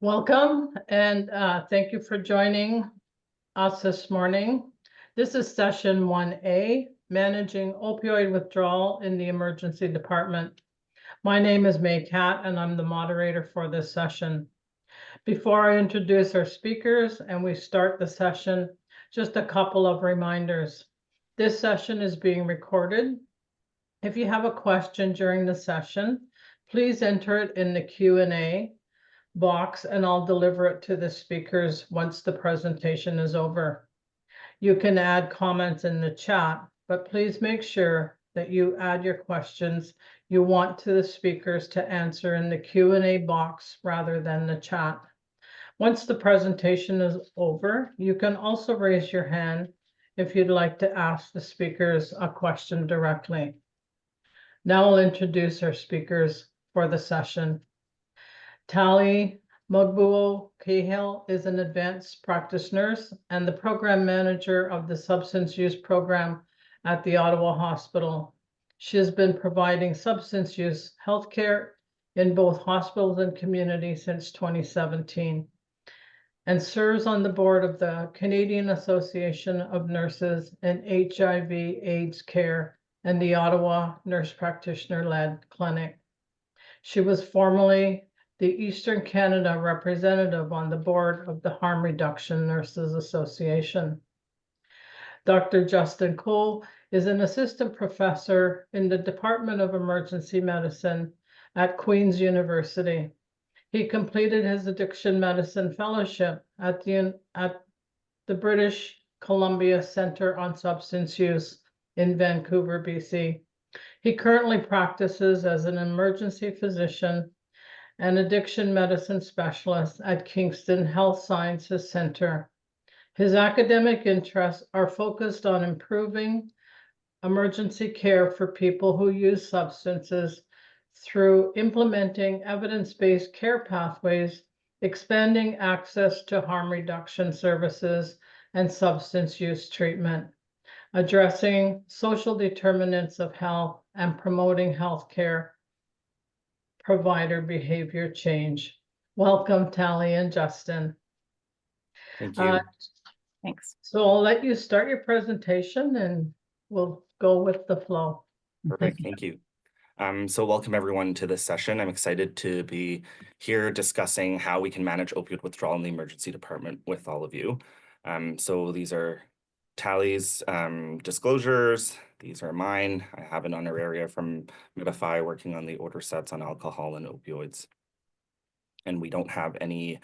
Welcome, and thank you for joining us this morning. This is session 1A, Managing Opioid Withdrawal in the Emergency Department. My name is May Cat, and I'm the moderator for this session. Before I introduce our speakers and we start the session, just a couple of reminders. This session is being recorded. If you have a question during the session, please enter it in the Q&A box and I'll deliver it to the speakers once the presentation is over. You can add comments in the chat, but please make sure that you add your questions you want to the speakers to answer in the Q&A box rather than the chat. Once the presentation is over, you can also raise your hand if you'd like to ask the speakers a question directly. Now I'll introduce our speakers for the session. Tali Magboo Cahill is an advanced practice nurse and the program manager of the substance use program at the Ottawa Hospital. She has been providing substance use healthcare in both hospitals and community since 2017 and serves on the board of the Canadian Association of Nurses in HIV/AIDS Care and the Ottawa Nurse Practitioner-led clinic. She was formerly the Eastern Canada representative on the board of the Harm Reduction Nurses Association. Dr. Justin Cole is an assistant professor in the Department of Emergency Medicine at Queen's University. He completed his addiction medicine fellowship at the British Columbia Centre on Substance Use in Vancouver, BC. He currently practices as an emergency physician and addiction medicine specialist at Kingston Health Sciences Center. His academic interests are focused on improving emergency care for people who use substances through implementing evidence-based care pathways, expanding access to harm reduction services and substance use treatment, addressing social determinants of health, and promoting healthcare provider behavior change. Welcome, Tali and Justin. Thank you. Thanks. So I'll let you start your presentation and we'll go with the flow. Perfect, thank you. So welcome everyone to this session. I'm excited to be here discussing how we can manage opioid withdrawal in the emergency department with all of you. So these are Tali's disclosures. These are mine. I have an honoraria from PHI working on the order sets on alcohol and opioids. And we don't have any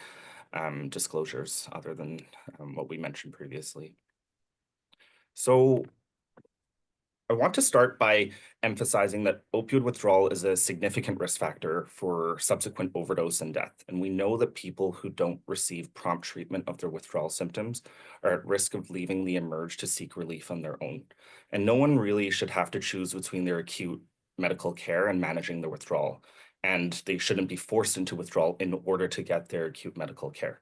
disclosures other than what we mentioned previously. So I want to start by emphasizing that opioid withdrawal is a significant risk factor for subsequent overdose and death. And we know that people who don't receive prompt treatment of their withdrawal symptoms are at risk of leaving the emerge to seek relief on their own. And no one really should have to choose between their acute medical care and managing the withdrawal. And they shouldn't be forced into withdrawal in order to get their acute medical care.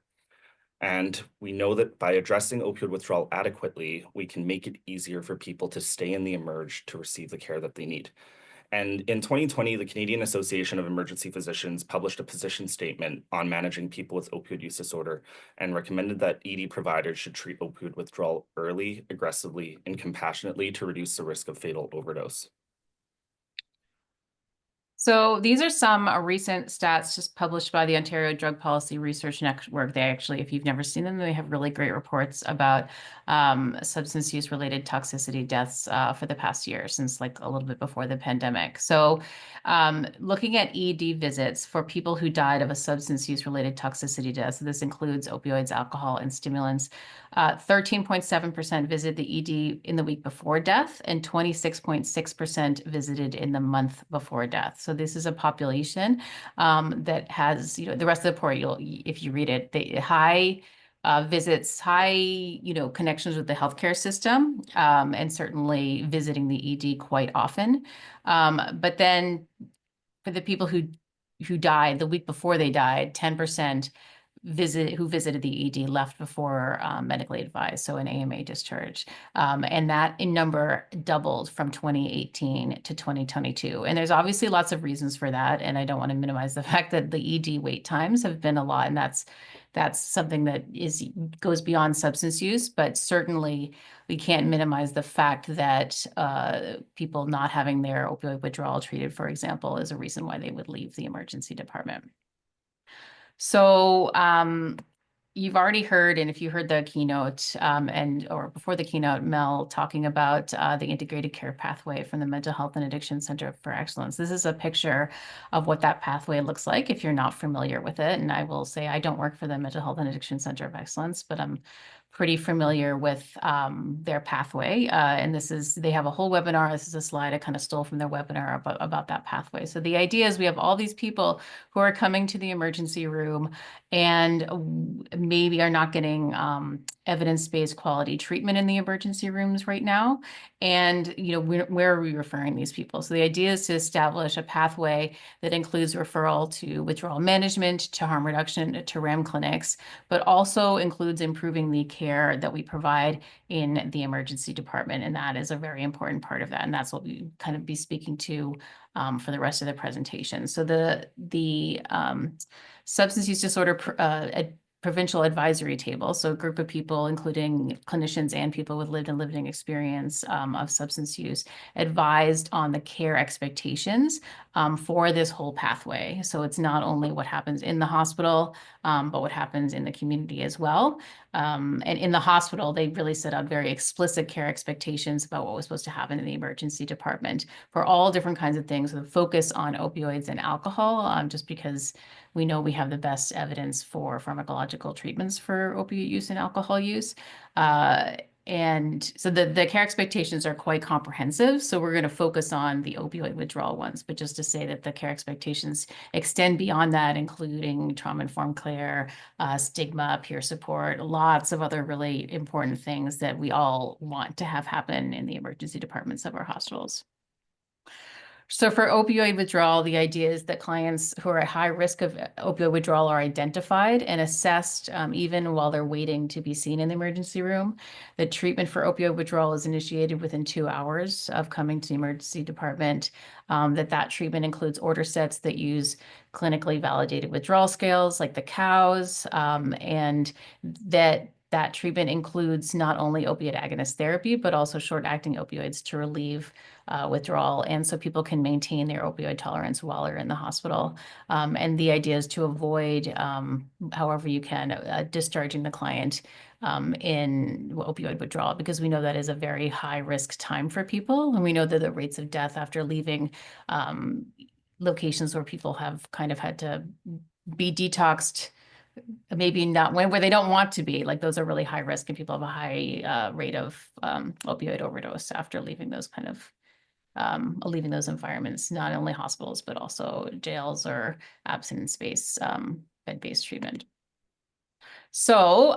And we know that by addressing opioid withdrawal adequately, we can make it easier for people to stay in the emerge to receive the care that they need. And in 2020, the Canadian Association of Emergency Physicians published a position statement on managing people with opioid use disorder and recommended that ED providers should treat opioid withdrawal early, aggressively, and compassionately to reduce the risk of fatal overdose. So these are some recent stats just published by the Ontario Drug Policy Research Network. They actually, if you've never seen them, they have really great reports about substance use related toxicity deaths for the past year, since like a little bit before the pandemic. So looking at ED visits for people who died of a substance use related toxicity death, so this includes opioids, alcohol, and stimulants, 13.7% visited the ED in the week before death and 26.6% visited in the month before death. So this is a population that has, the rest of the report, if you read it, the high visits, high, connections with the healthcare system, and certainly visiting the ED quite often. But then for the people who died the week before they died, 10% who visited the ED left before medically advised, so an AMA discharge. And that in number doubled from 2018 to 2022. And there's obviously lots of reasons for that. And I don't want to minimize the fact that the ED wait times have been a lot. And that's something that goes beyond substance use, but certainly we can't minimize the fact that people not having their opioid withdrawal treated, for example, is a reason why they would leave the emergency department. So you've already heard, and if you heard the keynote or before the keynote, Mel talking about the integrated care pathway from the Mental Health and Addiction Center for Excellence. This is a picture of what that pathway looks like if you're not familiar with it. And I will say I don't work for the Mental Health and Addiction Center of Excellence, but I'm pretty familiar with their pathway. And they have a whole webinar. This is a slide I kind of stole from their webinar about that pathway. So the idea is we have all these people who are coming to the emergency room and maybe are not getting evidence-based quality treatment in the emergency rooms right now. And, where are we referring these people? So the idea is to establish a pathway that includes referral to withdrawal management, to harm reduction, to REM clinics, but also includes improving the care that we provide in the emergency department. And that is a very important part of that. And that's what we kind of be speaking to for the rest of the presentation. So the substance use disorder provincial advisory table, so a group of people, including clinicians and people with lived and living experience of substance use, advised on the care expectations for this whole pathway. So it's not only what happens in the hospital, but what happens in the community as well. And in the hospital, they really set out very explicit care expectations about what was supposed to happen in the emergency department for all different kinds of things, with a focus on opioids and alcohol, just because we know we have the best evidence for pharmacological treatments for opioid use and alcohol use. And so the care expectations are quite comprehensive. So we're going to focus on the opioid withdrawal ones, but just to say that the care expectations extend beyond that, including trauma-informed care, stigma, peer support, lots of other really important things that we all want to have happen in the emergency departments of our hospitals. So for opioid withdrawal, the idea is that clients who are at high risk of opioid withdrawal are identified and assessed even while they're waiting to be seen in the emergency room. The treatment for opioid withdrawal is initiated within 2 hours of coming to the emergency department. That treatment includes order sets that use clinically validated withdrawal scales like the COWS, and that treatment includes not only opiate agonist therapy, but also short-acting opioids to relieve withdrawal, and so people can maintain their opioid tolerance while they're in the hospital. And the idea is to avoid, however you can, discharging the client in opioid withdrawal, because we know that is a very high-risk time for people, and we know that the rates of death after leaving locations where people have kind of had to be detoxed, maybe not where they don't want to be, like those are really high risk, and people have a high rate of opioid overdose after leaving those leaving those environments, not only hospitals, but also jails or abstinence-based bed-based treatment. So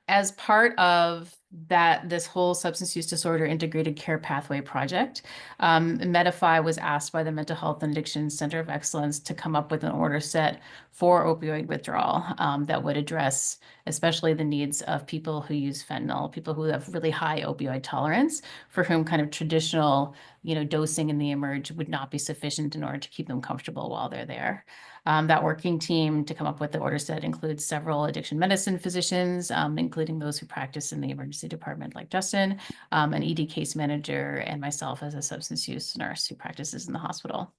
as part of this whole substance use disorder integrated care pathway project, Medify was asked by the Mental Health and Addiction Center of Excellence to come up with an order set for opioid withdrawal that would address especially the needs of people who use fentanyl, people who have really high opioid tolerance, for whom kind of traditional, dosing in the emerge would not be sufficient in order to keep them comfortable while they're there. That working team to come up with the order set includes several addiction medicine physicians, including those who practice in the emergency department like Justin, an ED case manager, and myself as a substance use nurse who practices in the hospital.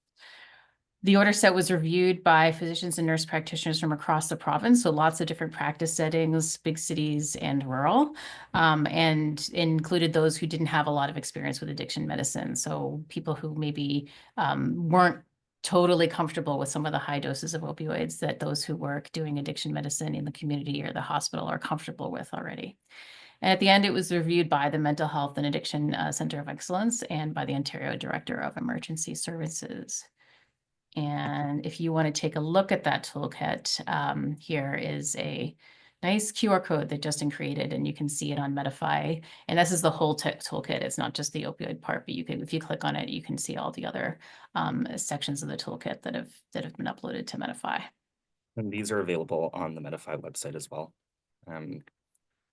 The order set was reviewed by physicians and nurse practitioners from across the province, so lots of different practice settings, big cities and rural, and included those who didn't have a lot of experience with addiction medicine. So people who maybe weren't totally comfortable with some of the high doses of opioids that those who work doing addiction medicine in the community or the hospital are comfortable with already. And at the end, it was reviewed by the Mental Health and Addiction Center of Excellence and by the Ontario Director of Emergency Services. And if you want to take a look at that toolkit, here is a nice QR code that Justin created, and you can see it on Medify. And this is the whole toolkit. It's not just the opioid part, but if you click on it, you can see all the other sections of the toolkit that have been uploaded to Medify. And these are available on the MediFi website as well.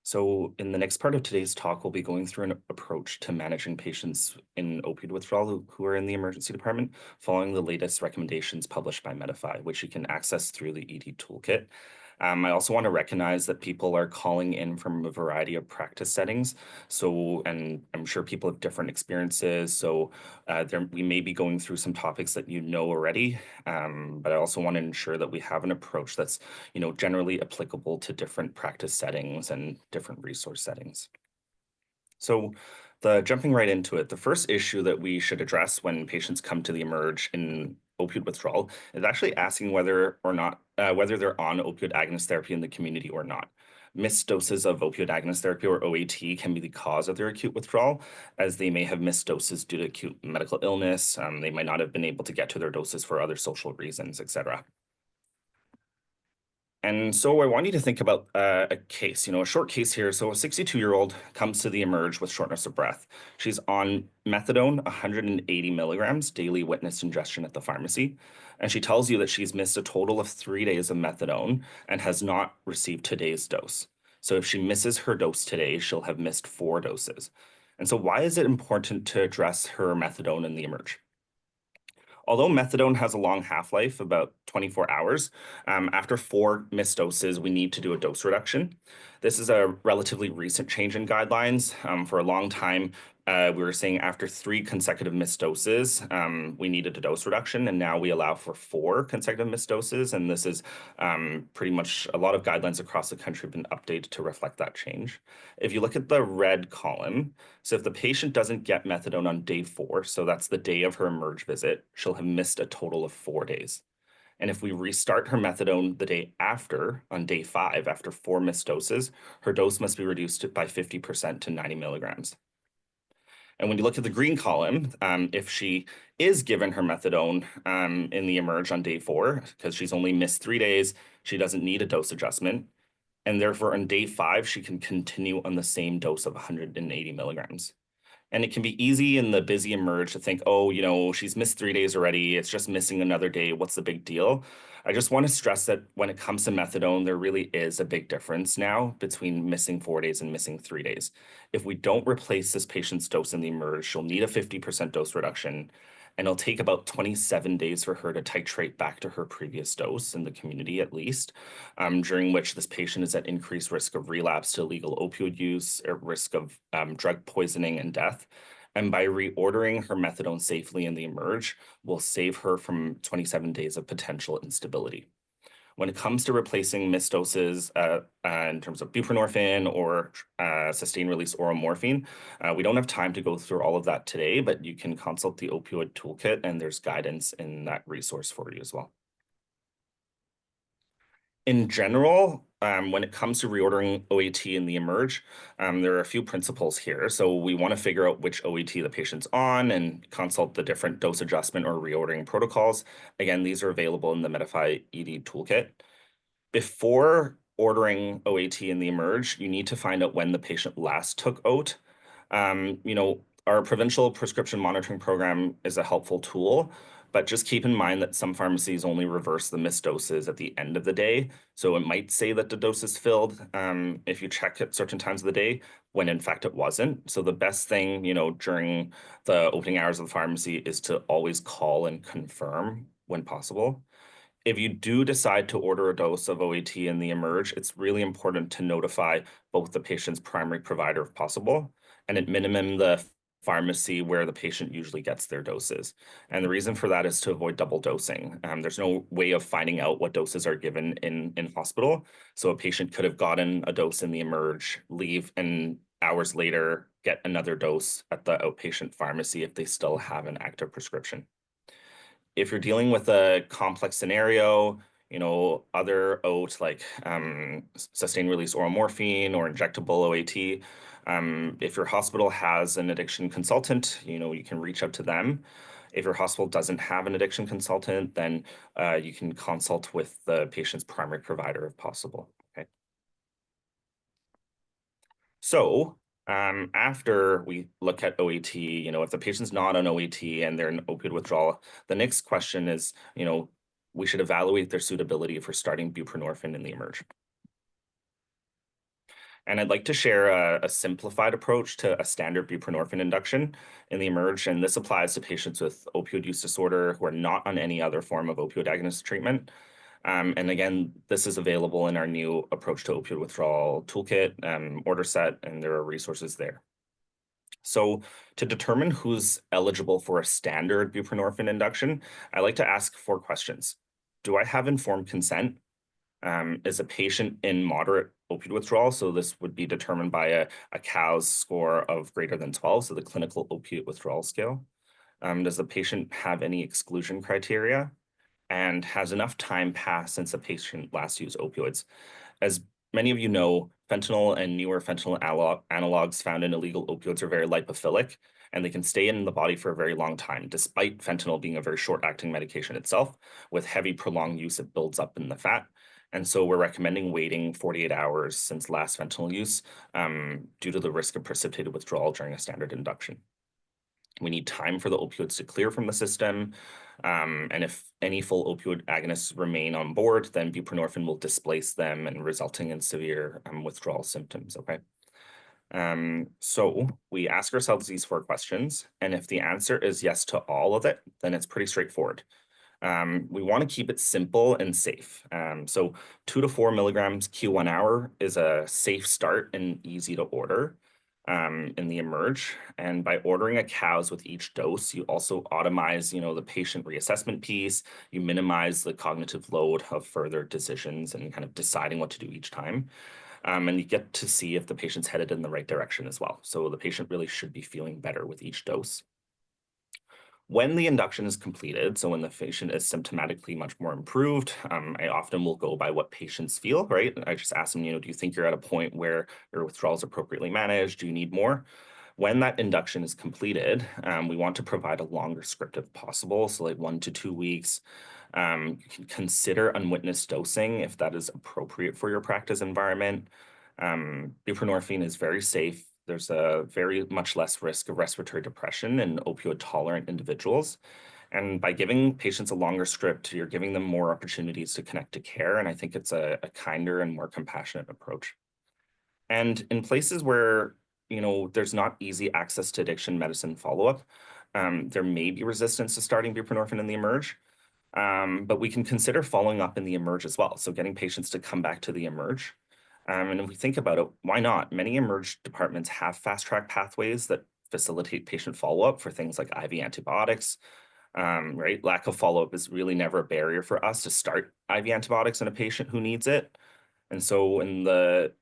So in the next part of today's talk, we'll be going through an approach to managing patients in opioid withdrawal who are in the emergency department, following the latest recommendations published by MediFi, which you can access through the ED toolkit. I also want to recognize that people are calling in from a variety of practice settings. So, and I'm sure people have different experiences. So we may be going through some topics that you know already, but I also want to ensure that we have an approach that's, generally applicable to different practice settings and different resource settings. So jumping right into it, the first issue that we should address when patients come to the emerge in opioid withdrawal is actually asking whether or not whether they're on opioid agonist therapy in the community or not. Missed doses of opioid agonist therapy, or OAT, can be the cause of their acute withdrawal, as they may have missed doses due to acute medical illness. They might not have been able to get to their doses for other social reasons, etc. And so I want you to think about a case, a short case here. So a 62-year-old comes to the emerge with shortness of breath. She's on methadone, 180 milligrams daily witnessed ingestion at the pharmacy. And she tells you that she's missed a total of 3 days of methadone and has not received today's dose. So if she misses her dose today, she'll have missed 4 doses. And so why is it important to address her methadone in the emerge? Although methadone has a long half-life, about 24 hours, after 4 missed doses, we need to do a dose reduction. This is a relatively recent change in guidelines. For a long time, we were saying after 3 consecutive missed doses, we needed a dose reduction, and now we allow for 4 consecutive missed doses. And this is pretty much a lot of guidelines across the country have been updated to reflect that change. If you look at the red column, so if the patient doesn't get methadone on day 4, so that's the day of her emerge visit, she'll have missed a total of 4 days. And if we restart her methadone the day after, on day 5, after 4 missed doses, her dose must be reduced by 50% to 90 milligrams. And when you look at the green column, if she is given her methadone in the emerge on day 4, because she's only missed 3 days, she doesn't need a dose adjustment. And therefore, on day 5, she can continue on the same dose of 180 milligrams. And it can be easy in the busy emerge to think, oh, she's missed 3 days already. It's just missing another day. What's the big deal? I just want to stress that when it comes to methadone, there really is a big difference now between missing 4 days and missing 3 days. If we don't replace this patient's dose in the emerge, she'll need a 50% dose reduction. And it'll take about 27 days for her to titrate back to her previous dose in the community, at least, during which this patient is at increased risk of relapse to illegal opioid use, at risk of drug poisoning and death. And by reordering her methadone safely in the emerge, we'll save her from 27 days of potential instability. When it comes to replacing missed doses in terms of buprenorphine or sustained release oral morphine, we don't have time to go through all of that today, but you can consult the opioid toolkit and there's guidance in that resource for you as well. In general, when it comes to reordering OAT in the emerge, there are a few principles here. So we want to figure out which OAT the patient's on and consult the different dose adjustment or reordering protocols. Again, these are available in the MediFi ED toolkit. Before ordering OAT in the emerge, you need to find out when the patient last took OAT. Our provincial prescription monitoring program is a helpful tool, but just keep in mind that some pharmacies only reverse the missed doses at the end of the day. So it might say that the dose is filled if you check at certain times of the day, when in fact it wasn't. So the best thing, during the opening hours of the pharmacy is to always call and confirm when possible. If you do decide to order a dose of OAT in the emerge, it's really important to notify both the patient's primary provider if possible, and at minimum the pharmacy where the patient usually gets their doses. And the reason for that is to avoid double dosing. There's no way of finding out what doses are given in hospital. So a patient could have gotten a dose in the emerge, leave, and hours later get another dose at the outpatient pharmacy if they still have an active prescription. If you're dealing with a complex scenario, other OAT like sustained release oral morphine or injectable OAT, if your hospital has an addiction consultant, you can reach out to them. If your hospital doesn't have an addiction consultant, then you can consult with the patient's primary provider if possible. Okay. So after we look at OAT, if the patient's not on OAT and they're in opioid withdrawal, the next question is, we should evaluate their suitability for starting buprenorphine in the emerge. And I'd like to share a simplified approach to a standard buprenorphine induction in the emerge, and this applies to patients with opioid use disorder who are not on any other form of opioid agonist treatment. And again, this is available in our new approach to opioid withdrawal toolkit, order set, and there are resources there. So to determine who's eligible for a standard buprenorphine induction, I like to ask 4 questions. Do I have informed consent? Is a patient in moderate opioid withdrawal? So this would be determined by a COWS score of greater than 12, so the clinical opiate withdrawal scale. Does the patient have any exclusion criteria? And has enough time passed since the patient last used opioids? As many of you know, fentanyl and newer fentanyl analogs found in illegal opioids are very lipophilic, and they can stay in the body for a very long time, despite fentanyl being a very short-acting medication itself. With heavy prolonged use, it builds up in the fat. And so we're recommending waiting 48 hours since last fentanyl use due to the risk of precipitated withdrawal during a standard induction. We need time for the opioids to clear from the system. And if any full opioid agonists remain on board, then buprenorphine will displace them and resulting in severe withdrawal symptoms, okay? So we ask ourselves these 4 questions, and if the answer is yes to all of it, then it's pretty straightforward. We want to keep it simple and safe. So 2 to 4 milligrams Q1 hour is a safe start and easy to order in the emerge. And by ordering a COWS with each dose, you also automize, the patient reassessment piece. You minimize the cognitive load of further decisions and kind of deciding what to do each time. And you get to see if the patient's headed in the right direction as well. So the patient really should be feeling better with each dose. When the induction is completed, so when the patient is symptomatically much more improved, I often will go by what patients feel, right? I just ask them, do you think you're at a point where your withdrawal is appropriately managed? Do you need more? When that induction is completed, we want to provide a longer script if possible, so like 1 to 2 weeks. You can consider unwitnessed dosing if that is appropriate for your practice environment. Buprenorphine is very safe. There's a very much less risk of respiratory depression in opioid-tolerant individuals. And by giving patients a longer script, you're giving them more opportunities to connect to care. And I think it's a kinder and more compassionate approach. And in places where, there's not easy access to addiction medicine follow-up, there may be resistance to starting buprenorphine in the emerge. But we can consider following up in the emerge as well. So getting patients to come back to the emerge. And if we think about it, why not? Many emerge departments have fast-track pathways that facilitate patient follow-up for things like IV antibiotics, right? Lack of follow-up is really never a barrier for us to start IV antibiotics in a patient who needs it. And so in the,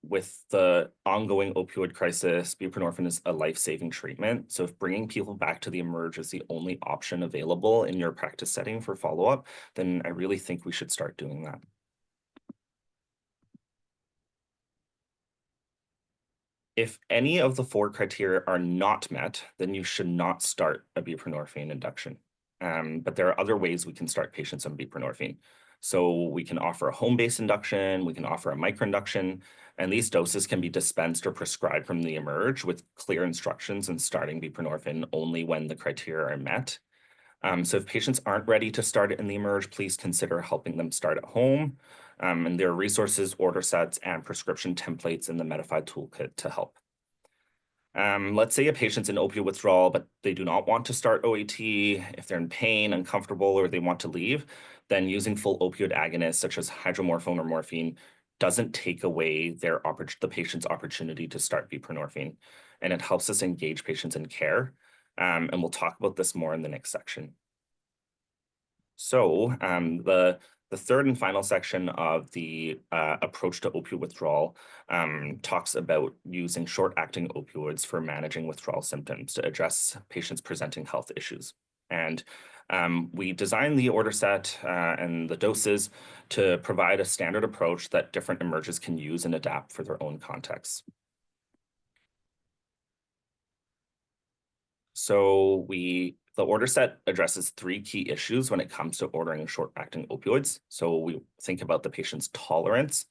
with the ongoing opioid crisis, buprenorphine is a life-saving treatment. So if bringing people back to the emerge is the only option available in your practice setting for follow-up, then I really think we should start doing that. If any of the 4 criteria are not met, then you should not start a buprenorphine induction. But there are other ways we can start patients on buprenorphine. So we can offer a home-based induction, we can offer a microinduction, and these doses can be dispensed or prescribed from the emerge with clear instructions in starting buprenorphine only when the criteria are met. So if patients aren't ready to start it in the emerge, please consider helping them start at home. And there are resources, order sets, and prescription templates in the Medify toolkit to help. Let's say a patient's in opioid withdrawal, but they do not want to start OAT. If they're in pain, uncomfortable, or they want to leave, then using full opioid agonists such as hydromorphone or morphine doesn't take away the patient's opportunity to start buprenorphine. And it helps us engage patients in care. And we'll talk about this more in the next section. So the third and final section of the approach to opioid withdrawal talks about using short-acting opioids for managing withdrawal symptoms to address patients presenting health issues. And we designed the order set and the doses to provide a standard approach that different emerges can use and adapt for their own contexts. So the order set addresses 3 key issues when it comes to ordering short-acting opioids. So we think about the patient's tolerance.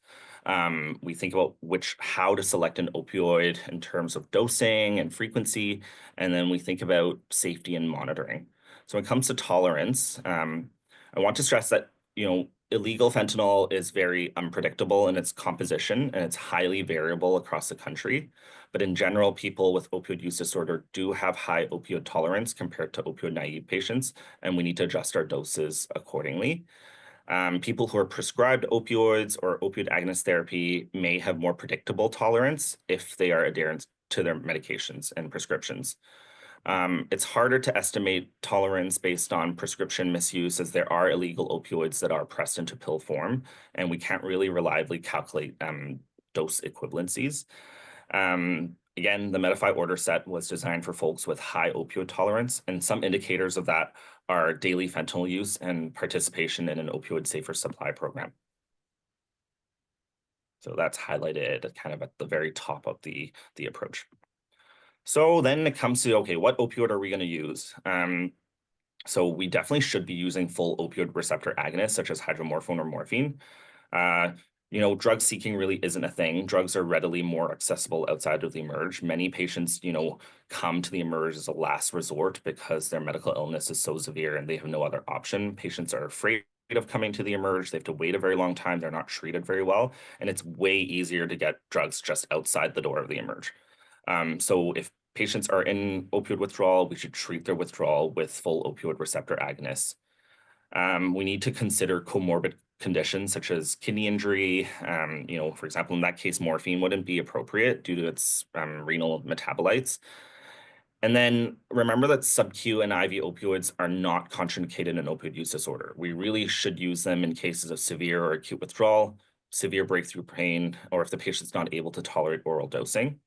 We think about how to select an opioid in terms of dosing and frequency, and then we think about safety and monitoring. So when it comes to tolerance, I want to stress that, illegal fentanyl is very unpredictable in its composition and it's highly variable across the country. But in general, people with opioid use disorder do have high opioid tolerance compared to opioid naive patients, and we need to adjust our doses accordingly. People who are prescribed opioids or opioid agonist therapy may have more predictable tolerance if they are adherent to their medications and prescriptions. It's harder to estimate tolerance based on prescription misuse as there are illegal opioids that are pressed into pill form, and we can't really reliably calculate dose equivalencies. Again, the Medify order set was designed for folks with high opioid tolerance, and some indicators of that are daily fentanyl use and participation in an opioid safer supply program. So that's highlighted kind of at the very top of the approach. So then it comes to, okay, what opioid are we going to use? So we definitely should be using full opioid receptor agonists, such as hydromorphone or morphine. Drug seeking really isn't a thing. Drugs are readily more accessible outside of the emerge. Many patients, come to the emerge as a last resort because their medical illness is so severe and they have no other option. Patients are afraid of coming to the emerge. They have to wait a very long time. They're not treated very well. And it's way easier to get drugs just outside the door of the emerge. So if patients are in opioid withdrawal, we should treat their withdrawal with full opioid receptor agonists. We need to consider comorbid conditions such as kidney injury. For example, in that case, morphine wouldn't be appropriate due to its renal metabolites. And then remember that sub-Q and IV opioids are not contraindicated in opioid use disorder. We really should use them in cases of severe or acute withdrawal, severe breakthrough pain, or if the patient's not able to tolerate oral dosing.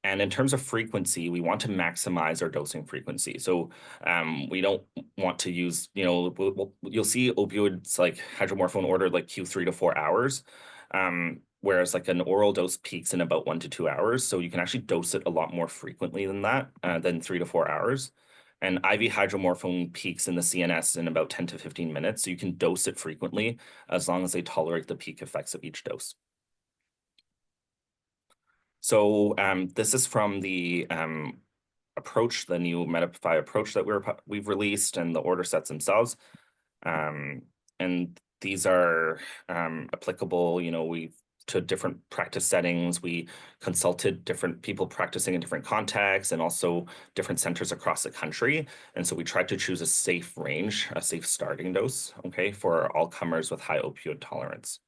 And in terms of frequency, we want to maximize our dosing frequency. So we don't want to use, you'll see opioids like hydromorphone ordered like Q3 to 4 hours, whereas like an oral dose peaks in about 1 to 2 hours. So you can actually dose it a lot more frequently than that, than 3 to 4 hours. And IV hydromorphone peaks in the CNS in about 10 to 15 minutes. So you can dose it frequently as long as they tolerate the peak effects of each dose. So this is from the approach, the new Medify approach that we've released, and the order sets themselves. And these are applicable, to different practice settings. We consulted different people practicing in different contexts and also different centers across the country. And so we tried to choose a safe range, a safe starting dose, okay, for all comers with high opioid tolerance.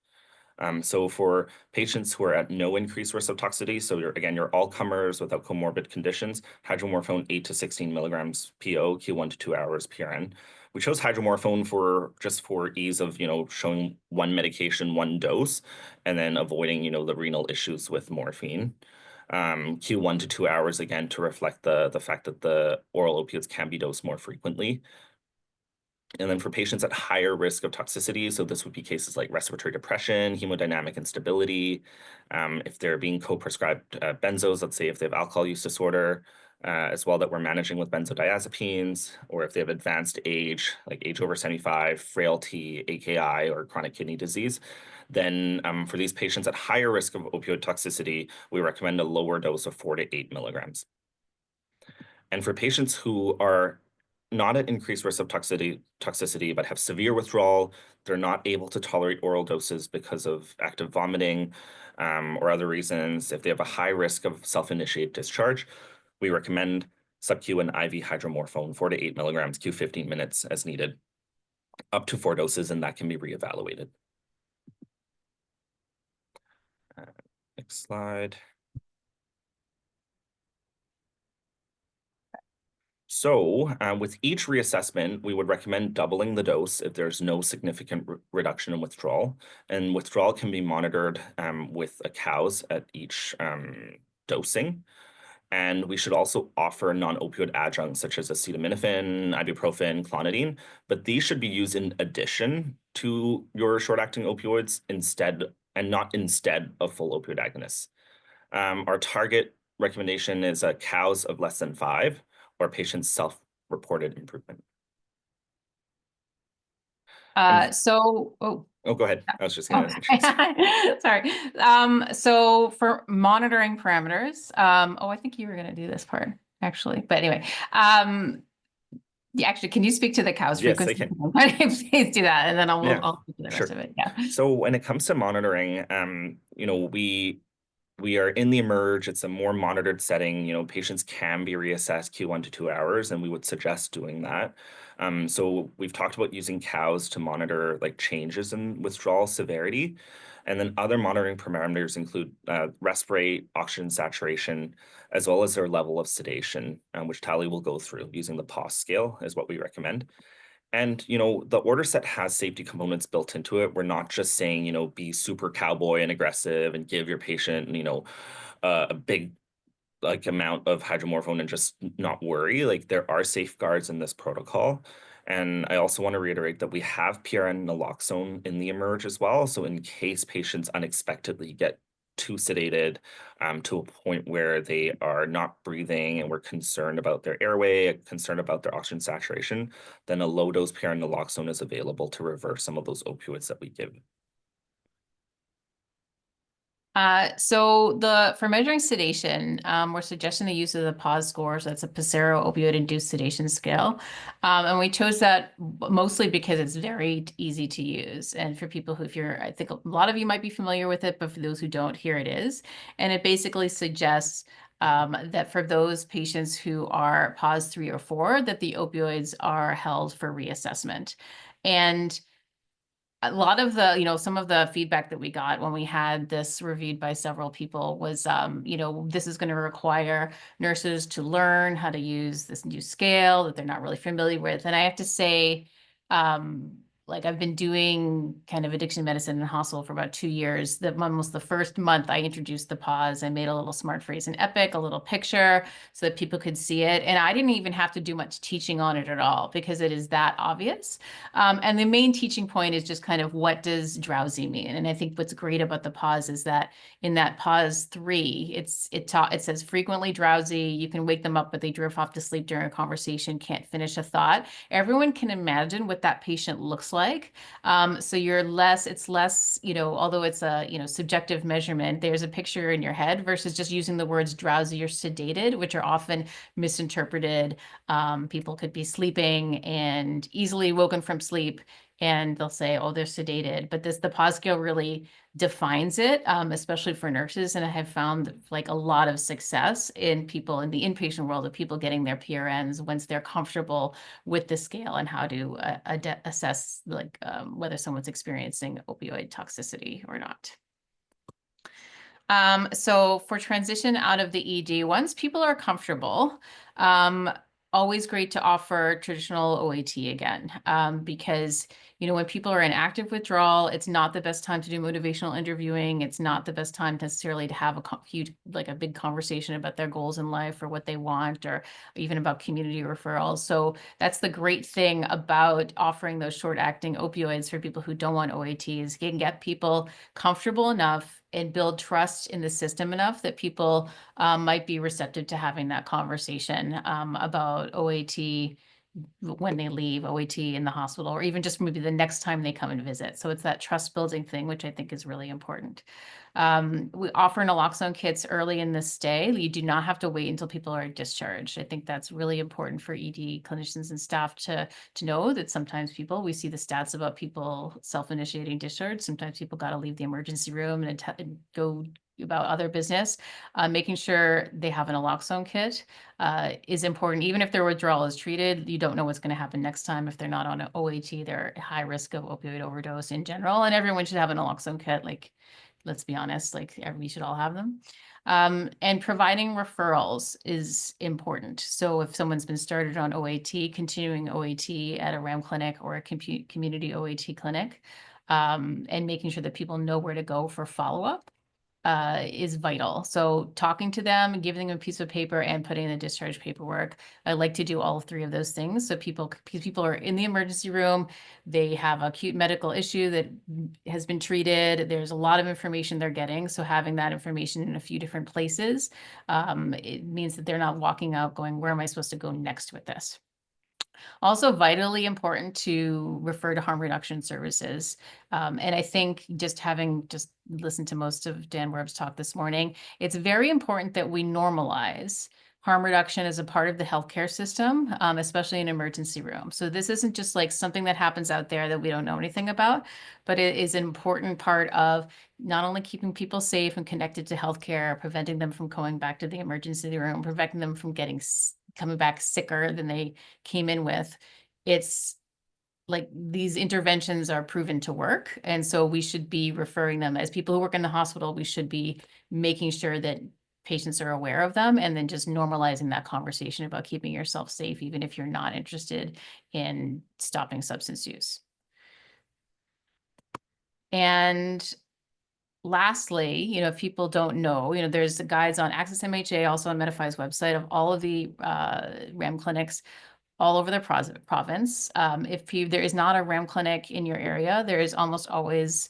So for patients who are at no increased risk of toxicity, so you're all comers without comorbid conditions, hydromorphone 8 to 16 milligrams PO, Q1 to 2 hours PRN. We chose hydromorphone for ease of, showing one medication, one dose, and then avoiding, the renal issues with morphine. Q1 to 2 hours, again, to reflect the fact that the oral opiates can be dosed more frequently. And then for patients at higher risk of toxicity, so this would be cases like respiratory depression, hemodynamic instability, if they're being co-prescribed benzos, let's say if they have alcohol use disorder, as well that we're managing with benzodiazepines, or if they have advanced age, like age over 75, frailty, AKI, or chronic kidney disease, then for these patients at higher risk of opioid toxicity, we recommend a lower dose of 4 to 8 milligrams. And for patients who are not at increased risk of toxicity, but have severe withdrawal, they're not able to tolerate oral doses because of active vomiting or other reasons. If they have a high risk of self-initiated discharge, we recommend sub-Q and IV hydromorphone, 4 to 8 milligrams, Q 15 minutes as needed, up to 4 doses, and that can be reevaluated. Next slide. So with each reassessment, we would recommend doubling the dose if there's no significant reduction in withdrawal. And withdrawal can be monitored with a COWS at each dosing. And we should also offer non-opioid adjuncts such as acetaminophen, ibuprofen, clonidine, but these should be used in addition to your short-acting opioids not instead of full opioid agonists. Our target recommendation is a COWS of less than 5 or patient's self-reported improvement. Oh, go ahead. I was just going to. Sorry. So for monitoring parameters, I think you were going to do this part actually, but anyway, Yeah, actually, can you speak to the cow's Yes, I frequency? can. Please do that, and then Yeah, I'll speak to the rest sure. of it. Yeah. So when it comes to monitoring, we are in the emerge. It's a more monitored setting. Patients can be reassessed Q1 to 2 hours, and we would suggest doing that. So we've talked about using cows to monitor like changes in withdrawal severity. And then other monitoring parameters include rest rate, oxygen saturation, as well as their level of sedation, which Tali will go through using the POS scale is what we recommend. And, the order set has safety components built into it. We're not just saying, be super cowboy and aggressive and give your patient, a big like amount of hydromorphone and just not worry. Like there are safeguards in this protocol. And I also want to reiterate that we have PRN naloxone in the emerge as well. So in case patients unexpectedly get too sedated to a point where they are not breathing and we're concerned about their airway, concerned about their oxygen saturation, then a low dose PRN naloxone is available to reverse some of those opioids that we give. So for measuring sedation, we're suggesting the use of the PAUSE score. So that's a Pacero opioid-induced sedation scale. And we chose that mostly because it's very easy to use. And for people who, I think a lot of you might be familiar with it, but for those who don't, here it is. And it basically suggests that for those patients who are PAUSE 3 or 4, that the opioids are held for reassessment. And a lot of the, some of the feedback that we got when we had this reviewed by several people was, this is going to require nurses to learn how to use this new scale that they're not really familiar with. And I have to say, like I've been doing kind of addiction medicine in hospital for about 2 years. Almost the first month I introduced the pause, I made a little smart phrase in Epic, a little picture so that people could see it. And I didn't even have to do much teaching on it at all because it is that obvious. And the main teaching point is just kind of what does drowsy mean? And I think what's great about the pause is that in that pause 3, it says frequently drowsy. You can wake them up, but they drift off to sleep during a conversation, can't finish a thought. Everyone can imagine what that patient looks like. So it's less, although it's a, subjective measurement, there's a picture in your head versus just using the words drowsy or sedated, which are often misinterpreted. People could be sleeping and easily woken from sleep and they'll say, oh, they're sedated. But the PAUSE scale really defines it, especially for nurses. And I have found like a lot of success in people in the inpatient world of people getting their PRNs once they're comfortable with the scale and how to assess like whether someone's experiencing opioid toxicity or not. So for transition out of the ED, once people are comfortable, always great to offer traditional OAT again, because, when people are in active withdrawal, it's not the best time to do motivational interviewing. It's not the best time necessarily to have a big conversation about their goals in life or what they want, or even about community referrals. So that's the great thing about offering those short-acting opioids for people who don't want OATs. You can get people comfortable enough and build trust in the system enough that people might be receptive to having that conversation about OAT when they leave, OAT in the hospital, or even just maybe the next time they come and visit. So it's that trust building thing, which I think is really important. We offer naloxone kits early in the stay. You do not have to wait until people are discharged. I think that's really important for ED clinicians and staff to know that sometimes we see the stats about people self-initiating discharge. Sometimes people got to leave the emergency room and go about other business. Making sure they have a naloxone kit is important. Even if their withdrawal is treated, you don't know what's going to happen next time. If they're not on an OAT, they're at high risk of opioid overdose in general, and everyone should have a naloxone kit. Like, let's be honest, like we should all have them. And providing referrals is important. So if someone's been started on OAT, continuing OAT at a RAM clinic or a community OAT clinic, and making sure that people know where to go for follow-up is vital. So talking to them, giving them a piece of paper and putting in the discharge paperwork. I like to do all 3 of those things. So people are in the emergency room, they have acute medical issue that has been treated. There's a lot of information they're getting. So having that information in a few different places, it means that they're not walking out going, where am I supposed to go next with this? Also vitally important to refer to harm reduction services. And I think just listened to most of Dan Werb's talk this morning, it's very important that we normalize harm reduction is a part of the healthcare system, especially in emergency room. So this isn't just like something that happens out there that we don't know anything about, but it is an important part of not only keeping people safe and connected to healthcare, preventing them from going back to the emergency room, preventing them from coming back sicker than they came in with. It's like these interventions are proven to work. And so we should be referring them as people who work in the hospital. We should be making sure that patients are aware of them and then just normalizing that conversation about keeping yourself safe, even if you're not interested in stopping substance use. And lastly, if people don't know, there's the guides on Access MHA, also on MediFi's website, of all of the RAM clinics all over the province. If there is not a RAM clinic in your area, there is almost always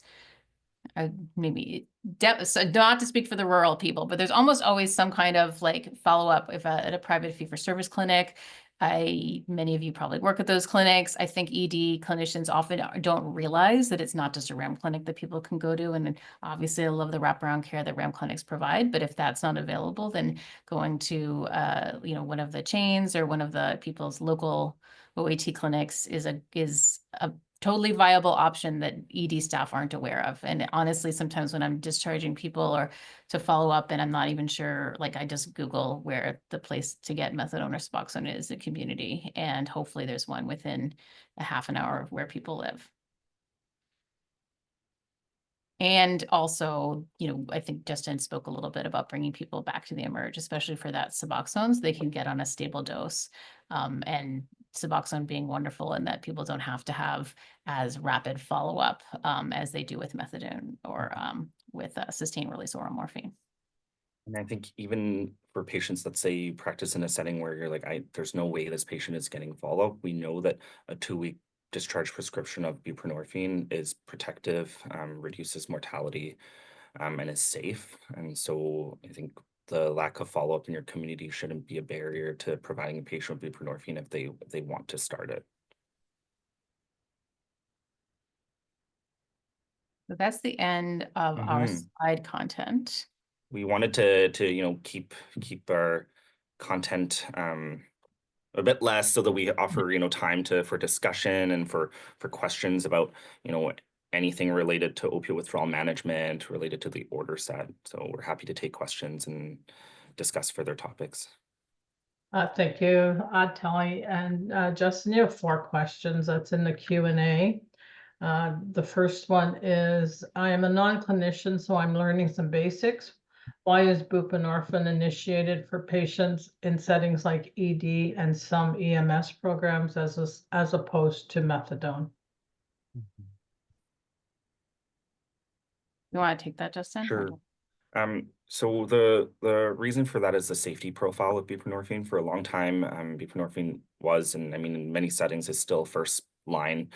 so not to speak for the rural people, but there's almost always some kind of like follow-up at a private fee-for-service clinic. Many of you probably work at those clinics. I think ED clinicians often don't realize that it's not just a RAM clinic that people can go to. And obviously I love the wraparound care that RAM clinics provide, but if that's not available, then going to, one of the chains or one of the people's local OAT clinics is a totally viable option that ED staff aren't aware of. And honestly, sometimes when I'm discharging people or to follow up and I'm not even sure, like I just Google where the place to get methadone or Suboxone is in the community. And hopefully there's one within a half an hour of where people live. And also, I think Justin spoke a little bit about bringing people back to the emerge, especially for that Suboxone, so they can get on a stable dose. And Suboxone being wonderful in that people don't have to have as rapid follow-up as they do with methadone or with sustained release oral morphine. And I think even for patients that say you practice in a setting where you're like, there's no way this patient is getting follow-up, we know that a 2-week discharge prescription of buprenorphine is protective, reduces mortality, and is safe. And so I think the lack of follow-up in your community shouldn't be a barrier to providing a patient with buprenorphine if they want to start it. So that's the end of our slide content. We wanted to keep our content a bit less so that we offer time for discussion and for questions about anything related to opioid withdrawal management, related to the order set. So we're happy to take questions and discuss further topics. Thank you, Tali and Justin. You have 4 questions that's in the Q&A. The first one is, I am a non-clinician, so I'm learning some basics. Why is buprenorphine initiated for patients in settings like ED and some EMS programs as opposed to methadone? You want to take that, Justin? Sure. So the reason for that is the safety profile of buprenorphine. For a long time, buprenorphine was, and I mean, in many settings, is still first line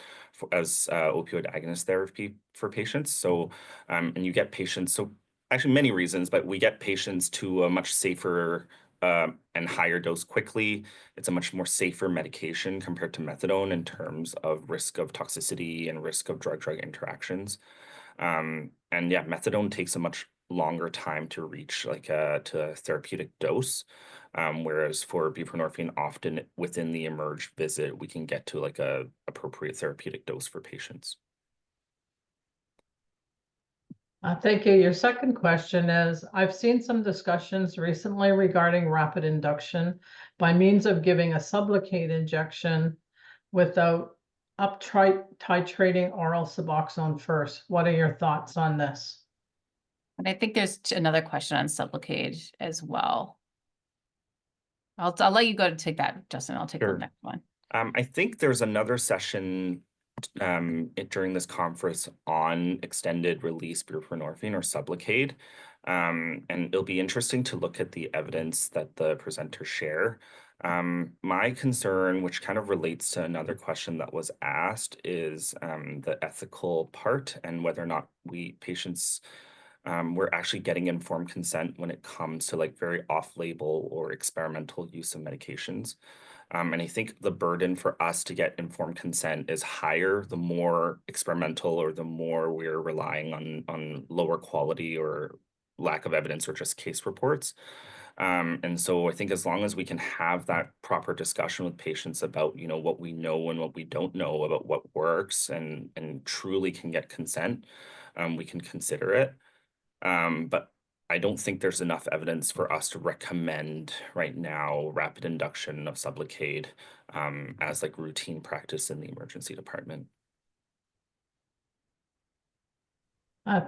as opioid agonist therapy for patients. So, and you get patients, so actually many reasons, but we get patients to a much safer and higher dose quickly. It's a much more safer medication compared to methadone in terms of risk of toxicity and risk of drug-drug interactions. And yeah, methadone takes a much longer time to reach to a therapeutic dose. Whereas for buprenorphine, often within the emerge visit, we can get to like a appropriate therapeutic dose for patients. Thank you. Your second question is, I've seen some discussions recently regarding rapid induction by means of giving a Sublocade injection without titrating oral Suboxone first. What are your thoughts on this? And I think there's another question on Sublocade as well. I'll let you go to take that, Justin. I'll take the next one. I think there's another session during this conference on extended release buprenorphine or Sublocade. And it'll be interesting to look at the evidence that the presenters share. My concern, which kind of relates to another question that was asked, is the ethical part and whether or not patients we're actually getting informed consent when it comes to like very off-label or experimental use of medications. And I think the burden for us to get informed consent is higher the more experimental or the more we're relying on lower quality or lack of evidence or just case reports. And so I think as long as we can have that proper discussion with patients about, what we know and what we don't know about what works and truly can get consent, we can consider it. But I don't think there's enough evidence for us to recommend right now rapid induction of Sublocade as like routine practice in the emergency department.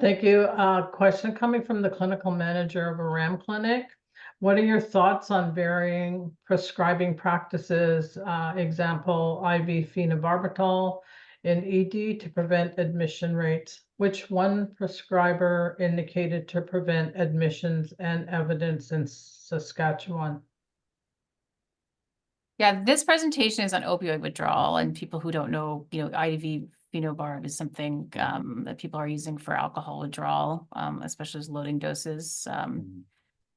Thank you. Question coming from the clinical manager of a RAM clinic. What are your thoughts on varying prescribing practices, example, IV phenobarbital in ED to prevent admission rates? Which one prescriber indicated to prevent admissions and evidence in Saskatchewan? Yeah, this presentation is on opioid withdrawal, and people who don't know, IV phenobarb is something that people are using for alcohol withdrawal, especially as loading doses.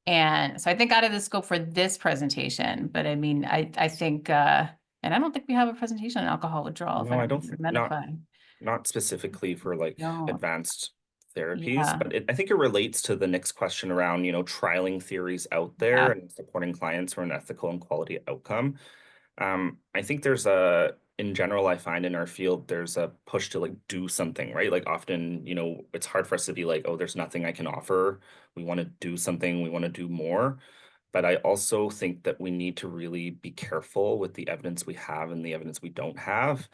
And so I think out of the scope for this presentation, but I mean, I think, and I don't think we have a presentation on alcohol withdrawal. No, I don't for think Medify. not specifically for like No. advanced therapies, Yeah. but I think it relates to the next question around, trialing theories out there Yeah. and supporting clients for an ethical and quality outcome. I think in general, I find in our field, there's a push to like do something, right? Like often, it's hard for us to be like, oh, there's nothing I can offer. We want to do something, we want to do more. But I also think that we need to really be careful with the evidence we have and the evidence we don't have,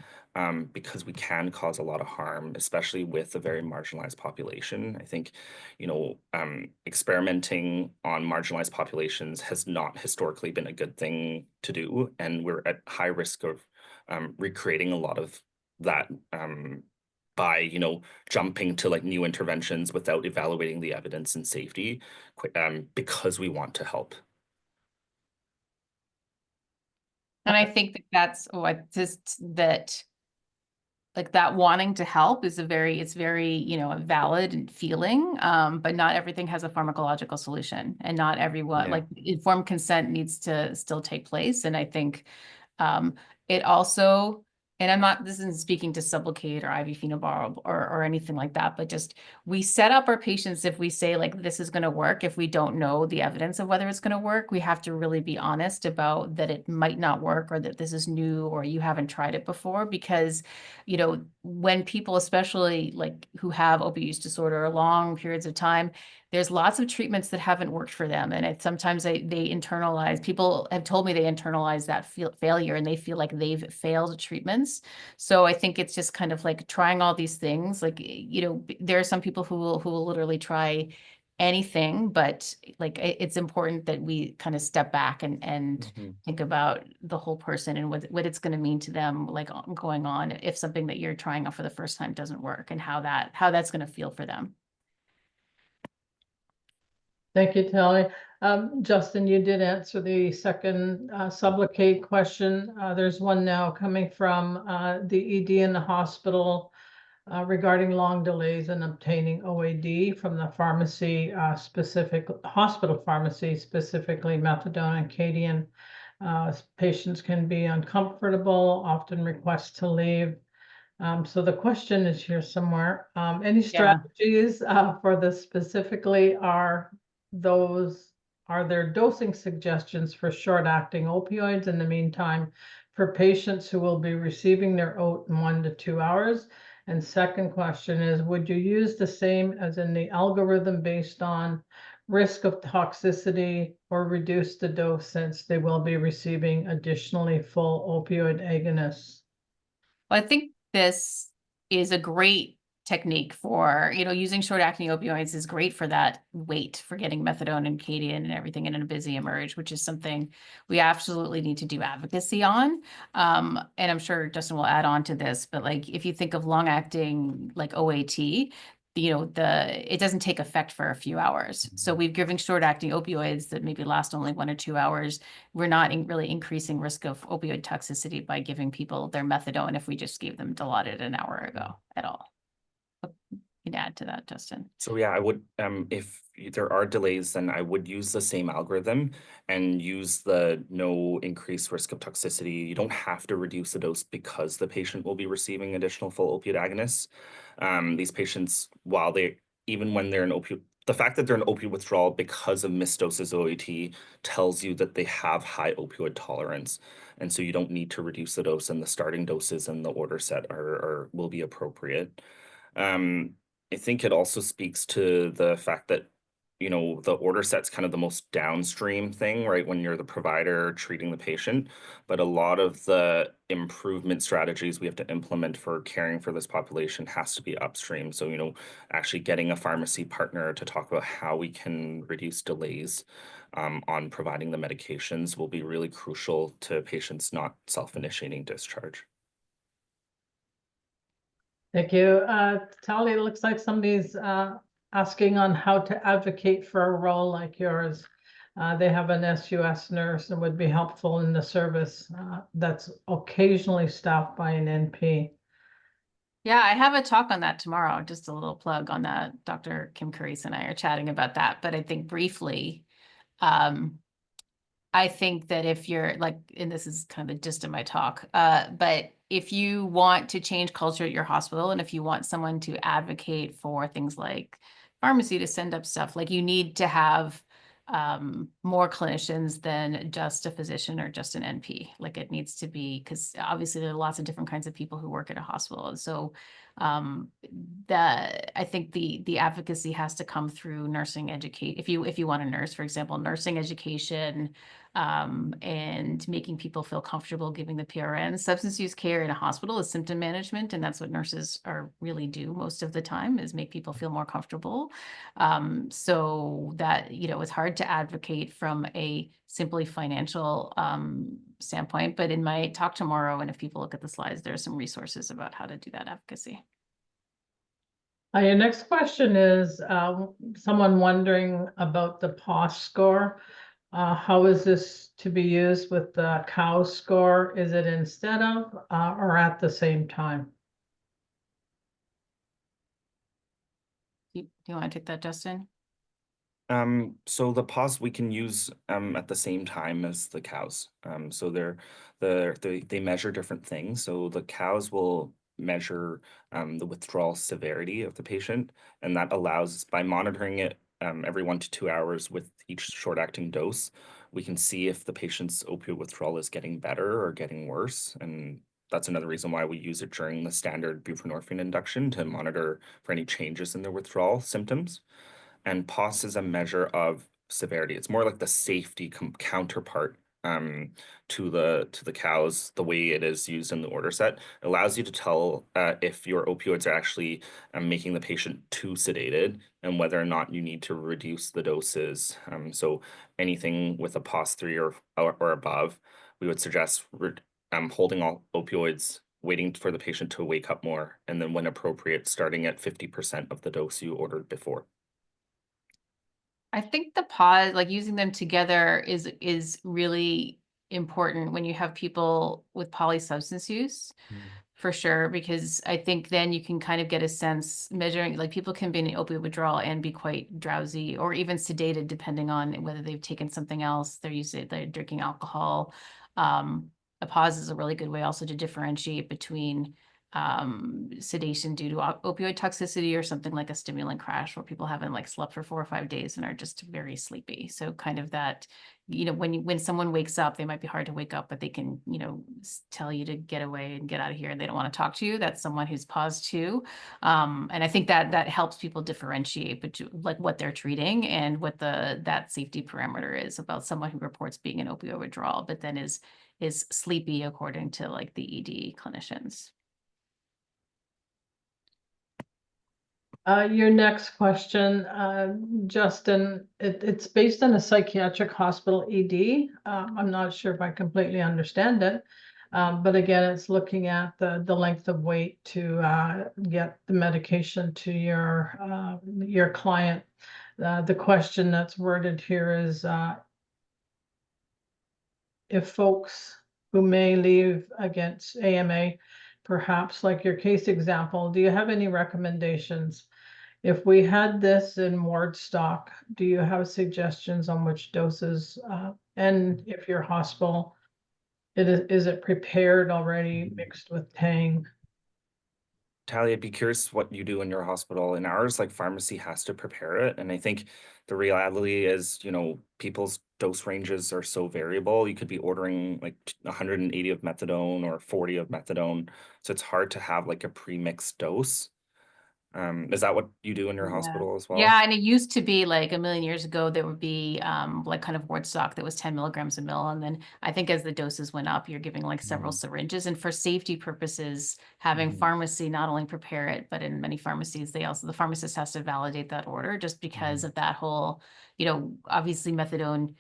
because we can cause a lot of harm, especially with a very marginalized population. I think, experimenting on marginalized populations has not historically been a good thing to do, and we're at high risk of recreating a lot of that by jumping to like new interventions without evaluating the evidence and safety, because we want to help. And I think that like that wanting to help is it's very, a valid feeling, but not everything has a pharmacological solution, and not everyone, like informed consent needs to still take place. And I think it also, and this isn't speaking to Sublocade or IV phenobarb or anything like that, but just we set up our patients if we say like this is going to work. If we don't know the evidence of whether it's going to work, we have to really be honest about that it might not work, or that this is new, or you haven't tried it before. Because, when people, especially like who have opioid use disorder long periods of time, there's lots of treatments that haven't worked for them. And sometimes they internalize, people have told me they internalize that failure, and they feel like they've failed treatments. So I think it's just kind of like trying all these things. Like, there are some people who will literally try anything, but like it's important that we kind of step back and think about the whole person and what it's going to mean to them, like going on if something that you're trying out for the first time doesn't work, and how that's going to feel for them. Thank you, Tali. Justin, you did answer the second Sublocade question. There's one now coming from the ED in the hospital regarding long delays in obtaining OAD from the pharmacy, hospital pharmacy, specifically methadone and Cadian. Patients can be uncomfortable, often request to leave. So the question is here somewhere. Any strategies for this specifically? Are there dosing suggestions for short-acting opioids in the meantime for patients who will be receiving their OAT in 1 to 2 hours? And second question is, would you use the same as in the algorithm based on risk of toxicity, or reduce the dose since they will be receiving additionally full opioid agonists? Well, I think this is a great technique for, using short-acting opioids is great for that wait for getting methadone and Cadian and everything in a busy emerge, which is something we absolutely need to do advocacy on. And I'm sure Justin will add on to this, but like if you think of long-acting like OAT, it doesn't take effect for a few hours. So we've given short-acting opioids that maybe last only 1 or 2 hours. We're not really increasing risk of opioid toxicity by giving people their methadone if we just gave them Dilaudid an hour ago at all. You can add to that, Justin. So yeah, I would, if there are delays, then I would use the same algorithm and use the no increased risk of toxicity. You don't have to reduce the dose because the patient will be receiving additional full opioid agonists. These patients, even when they're in opioid the fact that they're in opioid withdrawal because of missed doses of OAT tells you that they have high opioid tolerance. And so you don't need to reduce the dose, and the starting doses and the order set will be appropriate. I think it also speaks to the fact that, you know, the order set's kind of the most downstream thing, right? When you're the provider treating the patient. But a lot of the improvement strategies we have to implement for caring for this population has to be upstream. So, you know, actually getting a pharmacy partner to talk about how we can reduce delays on providing the medications will be really crucial to patients not self-initiating discharge. Thank you. Tali, it looks like somebody's asking on how to advocate for a role like yours. They have an SUS nurse and would be helpful in the service that's occasionally staffed by an NP. Yeah, I have a talk on that tomorrow. Just a little plug on that. Dr. Kim Carice and I are chatting about that. But I think briefly, I think that if you're like, and this is kind of the gist of my talk, but if you want to change culture at your hospital, and if you want someone to advocate for things like pharmacy to send up stuff, like you need to have more clinicians than just a physician or just an NP. Like it needs to be, because obviously there are lots of different kinds of people who work at a hospital. And so I think the advocacy has to come through nursing educate. If you want to nurse, for example, nursing education, and making people feel comfortable giving the PRN. Substance use care in a hospital is symptom management, and that's what nurses are really do most of the time, is make people feel more comfortable. So that, you know, it's hard to advocate from a simply financial standpoint, but in my talk tomorrow, and if people look at the slides, there are some resources about how to do that advocacy. Your next question is someone wondering about the POS score. How is this to be used with the cow score? Is it instead of or at the same time? Do you want to take that, Justin? So the POS we can use at the same time as the cows. So they measure different things. So the cows will measure the withdrawal severity of the patient, and that allows, by monitoring it every 1 to 2 hours with each short-acting dose, we can see if the patient's opioid withdrawal is getting better or getting worse. And that's another reason why we use it during the standard buprenorphine induction, to monitor for any changes in their withdrawal symptoms. And POS is a measure of severity. It's more like the safety counterpart to the cows, the way it is used in the order set. It allows you to tell if your opioids are actually making the patient too sedated, and whether or not you need to reduce the doses. So anything with a POS 3 or above, we would suggest holding all opioids, waiting for the patient to wake up more, and then when appropriate, starting at 50% of the dose you ordered before. I think the pause, like using them together, is really important when you have people with polysubstance use, for sure, because I think then you can kind of get a sense measuring, like people can be in opioid withdrawal and be quite drowsy or even sedated, depending on whether they've taken something else, they're drinking alcohol. A pause is a really good way also to differentiate between sedation due to opioid toxicity or something like a stimulant crash, where people haven't like slept for 4 or 5 days and are just very sleepy. So kind of that, you know, when someone wakes up, they might be hard to wake up, but they can, you know, tell you to get away and get out of here, and they don't want to talk to you. That's someone who's paused too. And I think that helps people differentiate between like what they're treating and what that safety parameter is about someone who reports being in opioid withdrawal, but then is sleepy according to like the ED clinicians. Your next question, Justin, it's based on a psychiatric hospital ED. I'm not sure if I completely understand it. But again, it's looking at the length of wait to get the medication to your client. The question that's worded here is if folks who may leave against AMA, perhaps like your case example, do you have any recommendations? If we had this in ward stock, do you have suggestions on which doses, and if your hospital, is it prepared already mixed with Tang? Tali, I'd be curious what you do in your hospital. In ours, like pharmacy has to prepare it. And I think the reality is, people's dose ranges are so variable. You could be ordering like 180 of methadone or 40 of methadone. So it's hard to have like a pre-mixed dose. Is that what you do in your hospital as well? Yeah, and it used to be like a million years ago, there would be like kind of ward stock that was 10 milligrams a mil. And then I think as the doses went up, you're giving like several syringes. And for safety purposes, having pharmacy not only prepare it, but in many pharmacies, the pharmacist has to validate that order just because of that whole, obviously methadone,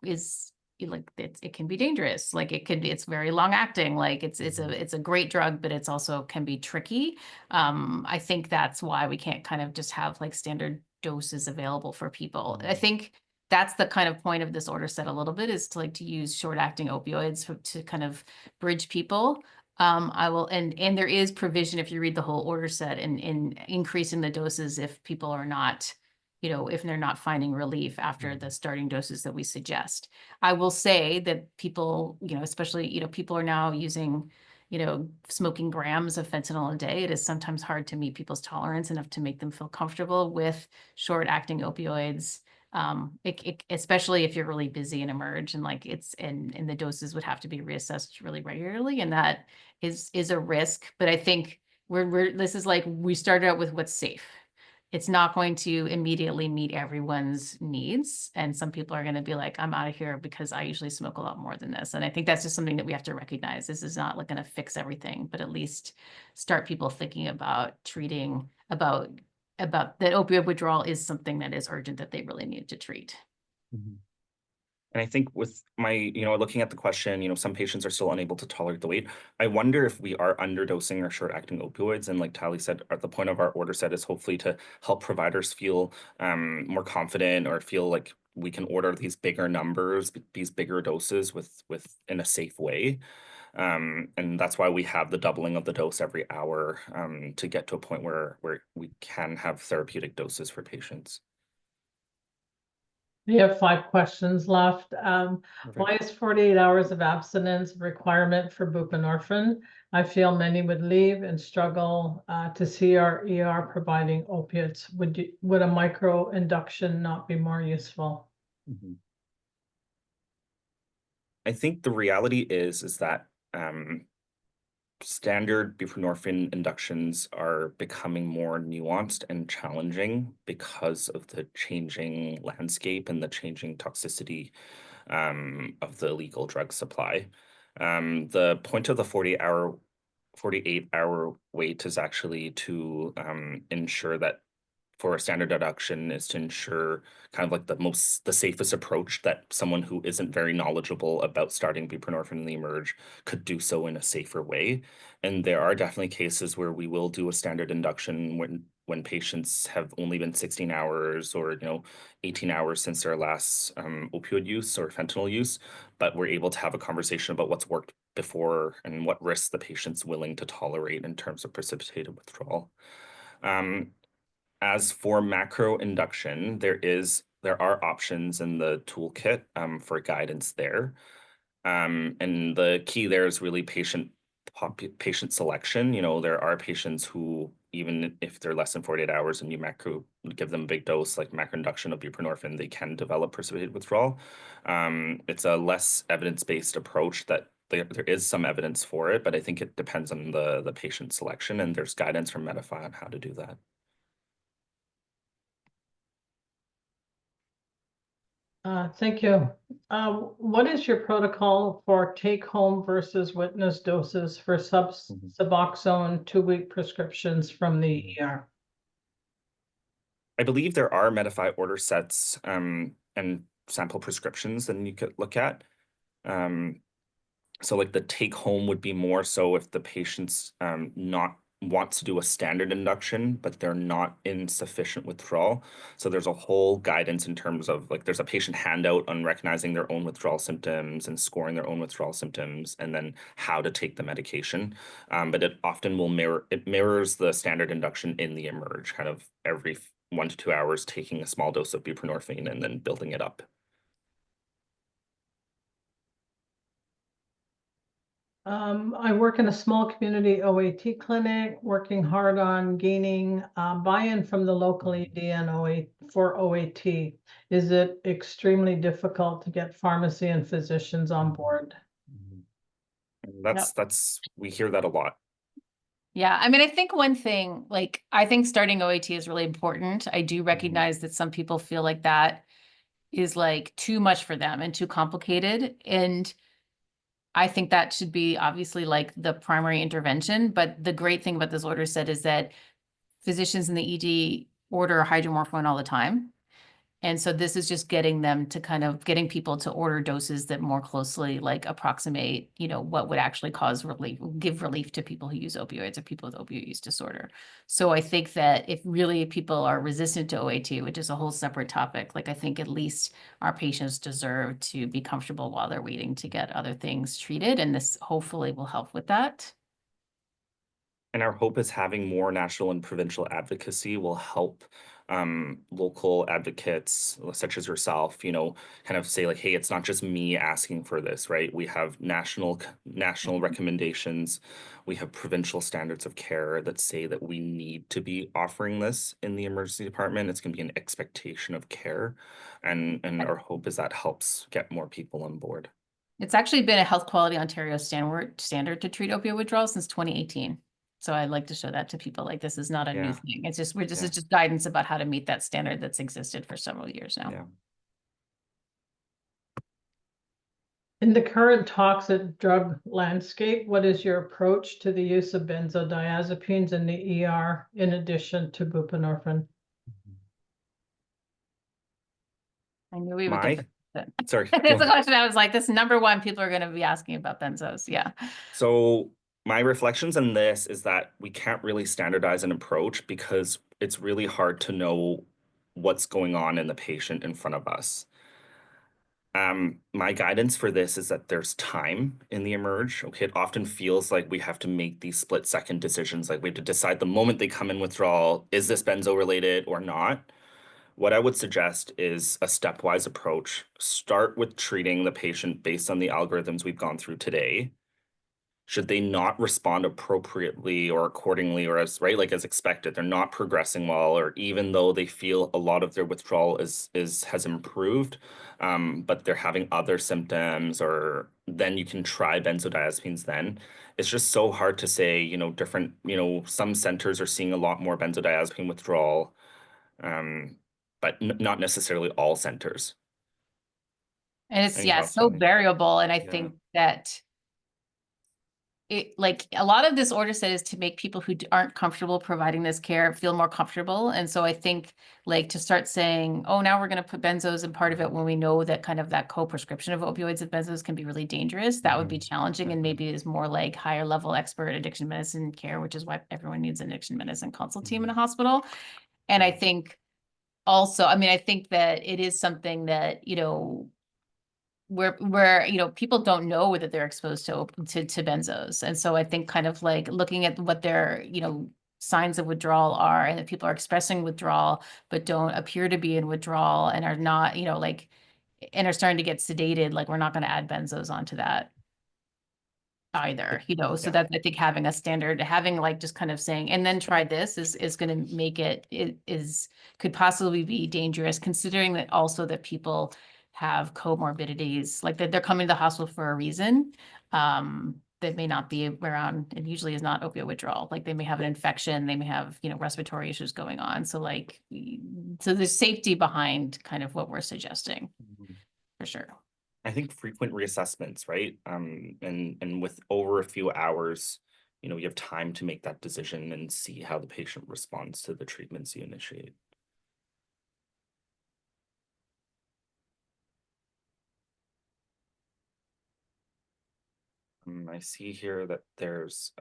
is like it can be dangerous. Like it's very long acting. Like it's a great drug, but it's also can be tricky. I think that's why we can't kind of just have like standard doses available for people. I think that's the kind of point of this order set a little bit, is to use short acting opioids to kind of bridge people. And there is provision, if you read the whole order set, in increasing the doses if people are not, if they're not finding relief after the starting doses that we suggest. I will say that people, especially, people are now using, smoking grams of fentanyl a day. It is sometimes hard to meet people's tolerance enough to make them feel comfortable with short acting opioids. Especially if you're really busy and emerge, and and the doses would have to be reassessed really regularly. And that is a risk. But I think this is like, we started out with what's safe. It's not going to immediately meet everyone's needs. And some people are going to be like, I'm out of here because I usually smoke a lot more than this. And I think that's just something that we have to recognize. This is not going to fix everything, but at least start people thinking about about that opioid withdrawal is something that is urgent, that they really need to treat. And I think with my, looking at the question, some patients are still unable to tolerate the weight. I wonder if we are underdosing our short-acting opioids. And like Tali said, at the point of our order set is hopefully to help providers feel more confident, or feel like we can order these bigger numbers, these bigger doses with in a safe way. And that's why we have the doubling of the dose every hour to get to a point where we can have therapeutic doses for patients. We have 5 questions left. Why is 48 hours of abstinence a requirement for buprenorphine? I feel many would leave and struggle to see our ER providing opiates. Would a micro induction not be more useful? I think the reality is that standard buprenorphine inductions are becoming more nuanced and challenging because of the changing landscape and the changing toxicity of the illegal drug supply. The point of the 48-hour wait is actually to ensure that, for a standard deduction, is to ensure kind of like the safest approach that someone who isn't very knowledgeable about starting buprenorphine in the emerge could do so in a safer way. And there are definitely cases where we will do a standard induction when patients have only been 16 hours or 18 hours since their last opioid use or fentanyl use, but we're able to have a conversation about what's worked before and what risks the patient's willing to tolerate in terms of precipitated withdrawal. As for macro induction, there are options in the toolkit for guidance there. And the key there is really patient selection. There are patients who, even if they're less than 48 hours and you macro give them a big dose, like macro induction of buprenorphine, they can develop precipitated withdrawal. It's a less evidence-based approach that there is some evidence for it, but I think it depends on the patient selection, and there's guidance from Medify on how to do that. Thank you. What is your protocol for take-home versus witness doses for Suboxone 2-week prescriptions from the ER? I believe there are Medify order sets and sample prescriptions that you could look at. So like the take-home would be more so if the patient's not wants to do a standard induction, but they're not in sufficient withdrawal. So there's a whole guidance in terms of like there's a patient handout on recognizing their own withdrawal symptoms and scoring their own withdrawal symptoms, and then how to take the medication. But it often will mirrors the standard induction in the emerge, kind of every 1 to 2 hours, taking a small dose of buprenorphine and then building it up. I work in a small community OAT clinic, working hard on gaining buy-in from the local ED and for OAT. Is it extremely difficult to get pharmacy and physicians on board? That's we hear that a lot. Yeah, I mean, I think one thing, like, I think starting OAT is really important. I do recognize that some people feel like that is like too much for them and too complicated. And I think that should be obviously like the primary intervention. But the great thing about this order set is that physicians in the ED order hydromorphone all the time. And so this is just getting them to kind of getting people to order doses that more closely like approximate, what would actually cause relief, give relief to people who use opioids or people with opioid use disorder. So I think that if really people are resistant to OAT, which is a whole separate topic, like I think at least our patients deserve to be comfortable while they're waiting to get other things treated. And this hopefully will help with that. And our hope is having more national and provincial advocacy will help local advocates such as yourself, kind of say like, hey, it's not just me asking for this, right? We have national recommendations. We have provincial standards of care that say that we need to be offering this in the emergency department. It's going to be an expectation of care. And our hope is that helps get more people on board. It's actually been a Health Quality Ontario standard to treat opioid withdrawal since 2018. So I'd like to show that to people, like this is not a new thing. It's just, this is just guidance about how to meet that standard that's existed for several years now. Yeah. In the current toxic drug landscape, what is your approach to the use of benzodiazepines in the ER in addition to buprenorphine? I knew we would get that. Sorry. It's a question I was like, this number one, people are going to be asking about benzos. Yeah. So my reflections on this is that we can't really standardize an approach because it's really hard to know what's going on in the patient in front of us. My guidance for this is that there's time in the emerge. Okay, it often feels like we have to make these split-second decisions, like we have to decide the moment they come in withdrawal, is this benzo related or not? What I would suggest is a stepwise approach. Start with treating the patient based on the algorithms we've gone through today. Should they not respond appropriately or accordingly or as expected, they're not progressing well, or even though they feel a lot of their withdrawal has improved, but they're having other symptoms, or then you can try benzodiazepines then. It's just so hard to say, different, some centers are seeing a lot more benzodiazepine withdrawal, but not necessarily all centers. And it's, so variable. And I think that like a lot of this order set is to make people who aren't comfortable providing this care feel more comfortable. And so I think like to start saying, oh, now we're going to put benzos in part of it when we know that kind of that co-prescription of opioids and benzos can be really dangerous. That would be challenging, and maybe is more like higher level expert addiction medicine care, which is why everyone needs an addiction medicine consult team in a hospital. And I think also, I mean, I think that it is something that, where people don't know whether they're exposed to benzos. And so I think kind of like looking at what their signs of withdrawal are, and that people are expressing withdrawal but don't appear to be in withdrawal and are not and are starting to get sedated, like we're not going to add benzos onto that either, so that I think having a standard, having like just kind of saying, and then try this is going to make it could possibly be dangerous, considering that also that people have comorbidities, like that they're coming to the hospital for a reason that may not be around, and usually is not opioid withdrawal. Like they may have an infection, they may have, respiratory issues going on. So like, so there's safety behind kind of what we're suggesting for sure. I think frequent reassessments, right? And with over a few hours, you have time to make that decision and see how the patient responds to the treatments you initiate. I see here that there's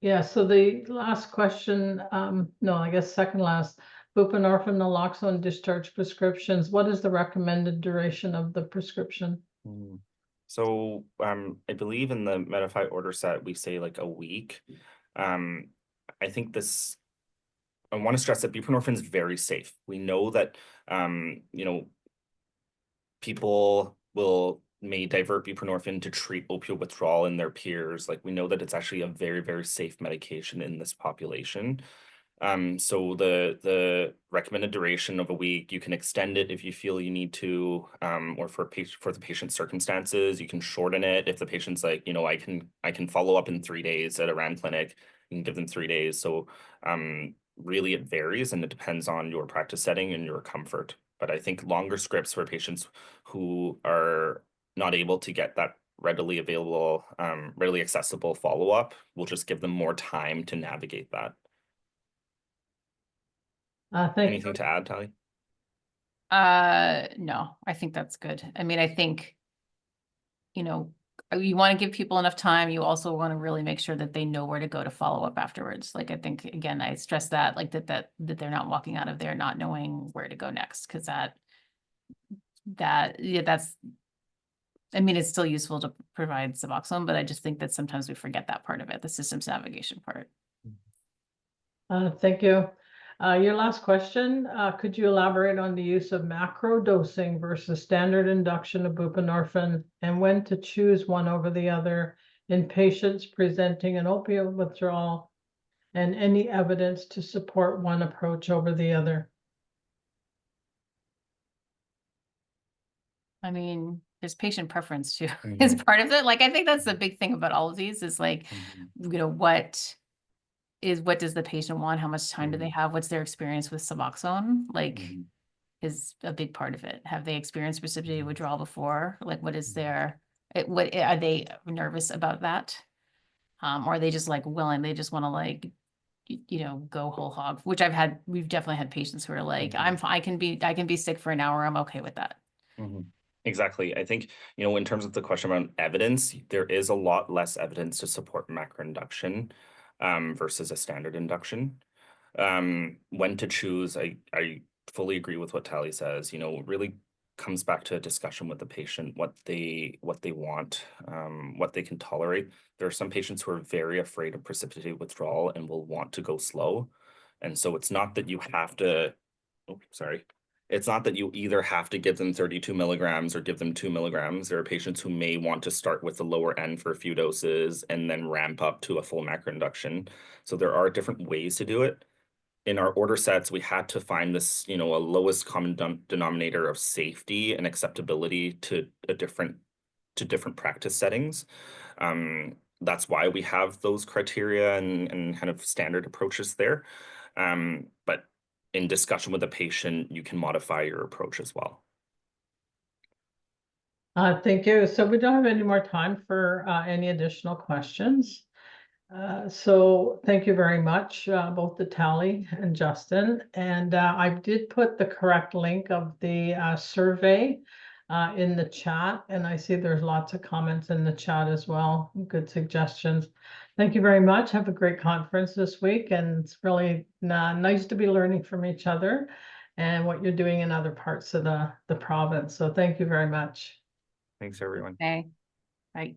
yeah, so the last question, no, I guess second last, buprenorphine, naloxone discharge prescriptions. What is the recommended duration of the prescription? So I believe in the Medify order set, we say like a week. I think I want to stress that buprenorphine is very safe. We know that, people may divert buprenorphine to treat opioid withdrawal in their peers. Like, we know that it's actually a very, very safe medication in this population. So the recommended duration of a week, you can extend it if you feel you need to, or for the patient's circumstances, you can shorten it. If the patient's like, you know, I can follow up in 3 days at a RAM clinic, you can give them 3 days. So really it varies, and it depends on your practice setting and your comfort. But I think longer scripts for patients who are not able to get that readily available, readily accessible follow-up will just give them more time to navigate that. Thank you. Anything to add, Tali? No, I think that's good. I mean, I think, you know, you want to give people enough time. You also want to really make sure that they know where to go to follow up afterwards. Like, I think, again, I stress that, like, that they're not walking out of there not knowing where to go next, because yeah, that's, I mean, it's still useful to provide Suboxone, but I just think that sometimes we forget that part of it, the systems navigation part. Thank you. Your last question, could you elaborate on the use of macro dosing versus standard induction of buprenorphine, and when to choose one over the other in patients presenting an opioid withdrawal, and any evidence to support one approach over the other? I mean, there's patient preference too, is part of it. Like, I think that's the big thing about all of these is like, you know, what does the patient want? How much time do they have? What's their experience with Suboxone? Like, is a big part of it. Have they experienced precipitated withdrawal before? Like, what is their, what are they nervous about that? Or are they just like willing? They just want to, like, you know, go whole hog, which we've definitely had patients who are like, I can be sick for an hour. I'm okay with that. Exactly. I think, you know, in terms of the question about evidence, there is a lot less evidence to support macroinduction versus a standard induction. When to choose, I fully agree with what Tali says. You know, it really comes back to a discussion with the patient, what they want, what they can tolerate. There are some patients who are very afraid of precipitated withdrawal and will want to go slow. And so it's not that you have to, it's not that you either have to give them 32 milligrams or give them 2 milligrams. There are patients who may want to start with the lower end for a few doses and then ramp up to a full macroinduction. So there are different ways to do it. In our order sets, we had to find this, you know, a lowest common denominator of safety and acceptability to different practice settings. That's why we have those criteria and kind of standard approaches there. But in discussion with the patient, you can modify your approach as well. Thank you. So we don't have any more time for any additional questions. So thank you very much, both to Tali and Justin. And I did put the correct link of the survey in the chat, and I see there's lots of comments in the chat as well. Good suggestions. Thank you very much. Have a great conference this week, and it's really nice to be learning from each other and what you're doing in other parts of the province. So thank you very much. Thanks, everyone. Okay. Bye.